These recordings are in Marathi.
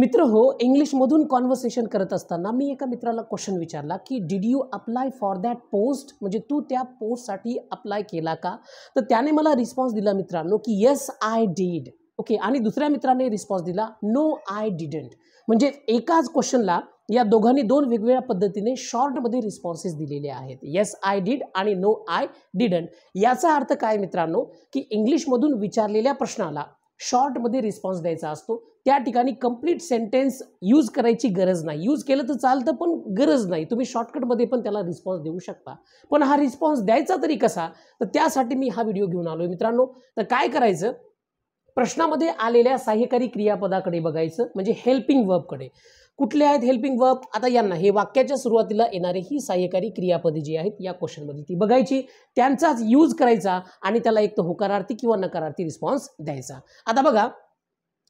मित्र हो, इंग्लिशमधून कॉन्व्हर्सेशन करत असताना मी एका मित्राला क्वेश्चन विचारला की did you apply for that post, म्हणजे तू त्या पोस्टसाठी अप्लाय केला का? तर त्याने मला रिस्पॉन्स दिला मित्रांनो की येस आय डीड. ओके, आणि दुसऱ्या मित्राने रिस्पॉन्स दिला नो आय डिडंट. म्हणजे एकाच क्वेश्चनला या दोघांनी दोन वेगवेगळ्या पद्धतीने शॉर्टमध्ये रिस्पॉन्सेस दिलेले आहेत. येस आय डीड आणि नो आय डिडंट. याचा अर्थ काय मित्रांनो की इंग्लिशमधून विचारलेल्या प्रश्नाला शॉर्टमध्ये रिस्पॉन्स द्यायचा असतो. त्या ठिकाणी कंप्लीट सेंटेन्स यूज करायची गरज नाही. यूज केलं तर चालतं पण गरज नाही. तुम्ही शॉर्टकटमध्ये पण त्याला रिस्पॉन्स देऊ शकता. पण हा रिस्पॉन्स द्यायचा तरी कसा, तर त्यासाठी मी हा व्हिडिओ घेऊन आलोय मित्रांनो. तर काय करायचं, प्रश्नामध्ये आलेल्या सहाय्यकारी क्रियापदाकडे बघायचं, म्हणजे हेल्पिंग वर्बकडे. कुठले आहेत हेल्पिंग वर्ब? आता यांना हे वाक्याच्या सुरुवातीला येणारे ही सहाय्यकारी क्रियापदे जी आहेत या क्वेश्चनमध्ये ती बघायची, त्यांचाच यूज करायचा आणि त्याला एक तर होकारार्थी किंवा नकारार्थी रिस्पॉन्स द्यायचा. आता बघा,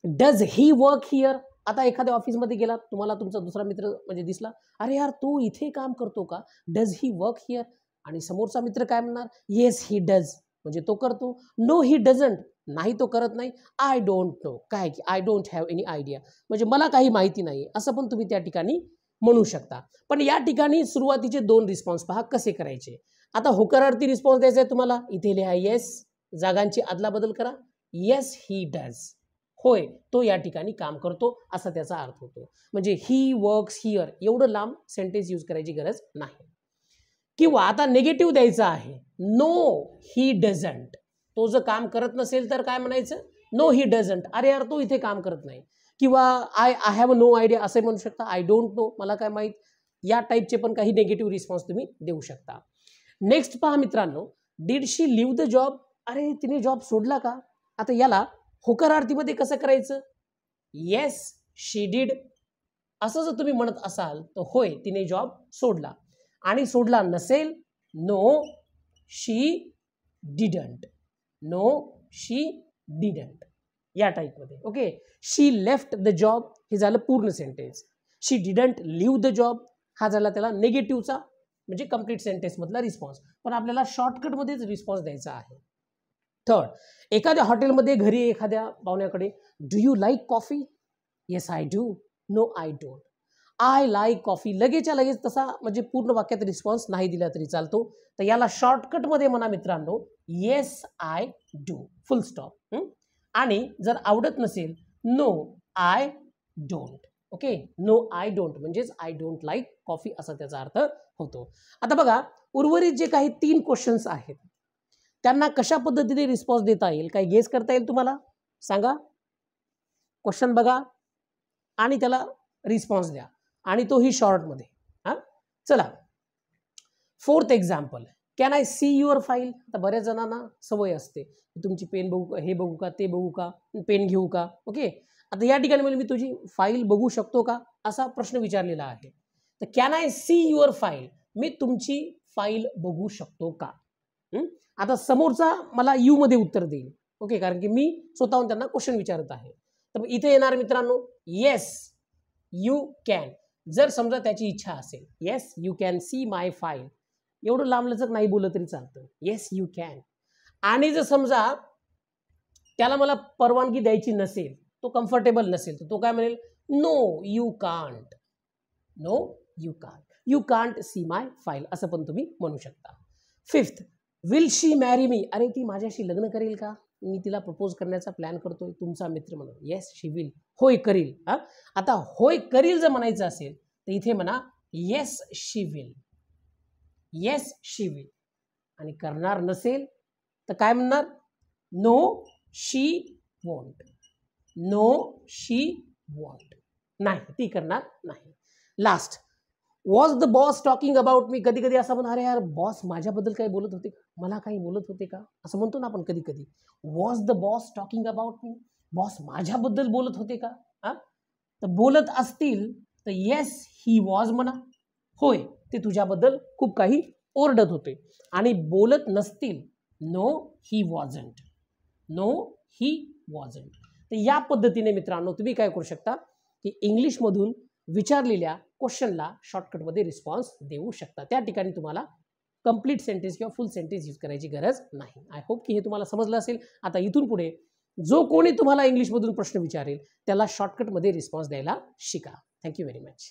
डज ही वर्क हिअर? आता एखाद्या ऑफिसमध्ये गेलात, तुम्हाला तुमचा दुसरा मित्र म्हणजे दिसला, अरे यार तो इथे काम करतो का? Does he work here? आणि समोरचा मित्र काय म्हणणार? येस ही डज, म्हणजे तो करतो. नो ही डझंट, नाही तो करत नाही. आय डोंट नो, काय की I don't have any idea, म्हणजे मला काही माहिती नाही, असं पण तुम्ही त्या ठिकाणी म्हणू शकता. पण या ठिकाणी सुरुवातीचे दोन रिस्पॉन्स पहा कसे करायचे. आता होकारार्थी रिस्पॉन्स द्यायचा आहे तुम्हाला, इथे लिहा येस, जागांची अदलाबदल करा. येस ही डज, होय तो या ठिकाणी काम करतो, असा त्याचा अर्थ होतो. म्हणजे ही वर्क्स हिअर, एवढं लांब सेंटेन्स यूज करायची गरज नाही. किंवा आता निगेटिव्ह द्यायचं आहे, नो ही डझंट. तो जर काम करत नसेल तर काय म्हणायचं? नो ही डझंट, अरे यार तो इथे काम करत नाही. किंवा आय हॅव नो आयडिया असं म्हणू शकता. आय डोंट नो, मला काय माहीत. या टाईपचे पण काही निगेटिव्ह रिस्पॉन्स तुम्ही देऊ शकता. नेक्स्ट पहा मित्रांनो, did she leave the job? अरे तिने जॉब सोडला का? आता याला होकारार्थीमध्ये कसं करायचं? येस शी डिड, असं जर तुम्ही म्हणत असाल तर होय तिने जॉब सोडला. आणि सोडला नसेल, no she didn't, no she didn't, या टाईपमध्ये. Okay, she left the job, हे झालं पूर्ण sentence. She didn't leave the job, हा झाला त्याला निगेटिव्हचा म्हणजे कंप्लीट सेंटेन्स मधला रिस्पॉन्स. पण आपल्याला शॉर्टकटमध्येच रिस्पॉन्स द्यायचा आहे. थर्ड, एखाद्या हॉटेलमध्ये घरी एखाद्या पाहुण्याकडे, do you like coffee? Yes I do, no I don't. I like coffee, लगेचच्या लगेच तसा म्हणजे पूर्ण वाक्यात रिस्पॉन्स नाही दिला तरी चालतो. तर याला शॉर्टकटमध्ये म्हणा मित्रांनो, yes I do, full stop. आणि जर आवडत नसेल, no I don't. Okay, no I don't म्हणजेच आय डोंट लाईक कॉफी, असा त्याचा अर्थ होतो. आता बघा, उर्वरित जे काही 3 क्वेश्चन्स आहेत त्यांना कशा पद्धतीने रिस्पॉन्स देता येईल, काही गेस करता येईल तुम्हाला? सांगा. क्वेश्चन बघा आणि त्याला रिस्पॉन्स द्या, आणि तोही शॉर्टमध्ये. हां, चला. Fourth example, can I see your file? आता बऱ्याच जणांना सवय असते, तुमची पेन बघू का, हे बघू का, ते बघू का, पेन घेऊ का? ओके, आता या ठिकाणी मी तुझी फाईल बघू शकतो का, असा प्रश्न विचारलेला आहे. तर can I see your file, मी तुमची फाईल बघू शकतो का? आता समोरचा मला यू मध्ये उत्तर देईल. ओके, कारण की मी स्वतःहून त्यांना क्वेश्चन विचारत आहे. तर इथे येणार मित्रांनो, येस यू कॅन, जर समजा त्याची इच्छा असेल. Yes you can see my file, एवढं लांबलचक नाही बोललं तरी चालतं. Yes you can. आणि जर समजा त्याला मला परवानगी द्यायची नसेल, तो कम्फर्टेबल नसेल, तर तो काय म्हणेल? No you can't, no you can't, you can't see my file, असं पण तुम्ही म्हणू शकता. Fifth, will she marry me? अरे ती माझ्याशी लग्न करेल का? मी तिला प्रपोज करण्याचा प्लॅन करतोय, तुमचा मित्र म्हणून. येस शी विल, होय करील. आता होय करील जर म्हणायचं असेल तर इथे म्हणा yes she will, yes she will. आणि करणार नसेल तर काय म्हणणार? नो शी वॉन्ट, नो शी वॉन्ट, नाही ती करणार नाही. Last, was the boss talking about me? कधी कधी असं म्हणा, अरे यार बॉस माझ्याबद्दल काही बोलत होते का, मला काही बोलत होते का, असं म्हणतो ना आपण कधी कधी. Was the boss talking about me? Boss माझ्याबद्दल बोलत होते का? तर बोलत असतील तर येस ही वॉज म्हणा, होय ते तुझ्याबद्दल खूप काही ओरडत होते. आणि बोलत नसतील, नो ही वॉजंट, नो ही वॉजंट. तर या पद्धतीने मित्रांनो तुम्ही काय करू शकता की इंग्लिशमधून विचारलेल्या क्वेश्चनला शॉर्टकटमध्ये रिस्पॉन्स देऊ शकता. त्या ठिकाणी तुम्हाला कंप्लीट सेंटेन्स किंवा फुल सेंटेन्स यूज करायची गरज नाही. आय होप की हे तुम्हाला समजलं असेल. आता इथून पुढे जो कोणी तुम्हाला इंग्लिशमधून प्रश्न विचारेल त्याला शॉर्टकटमध्ये रिस्पॉन्स द्यायला शिका. Thank you very much.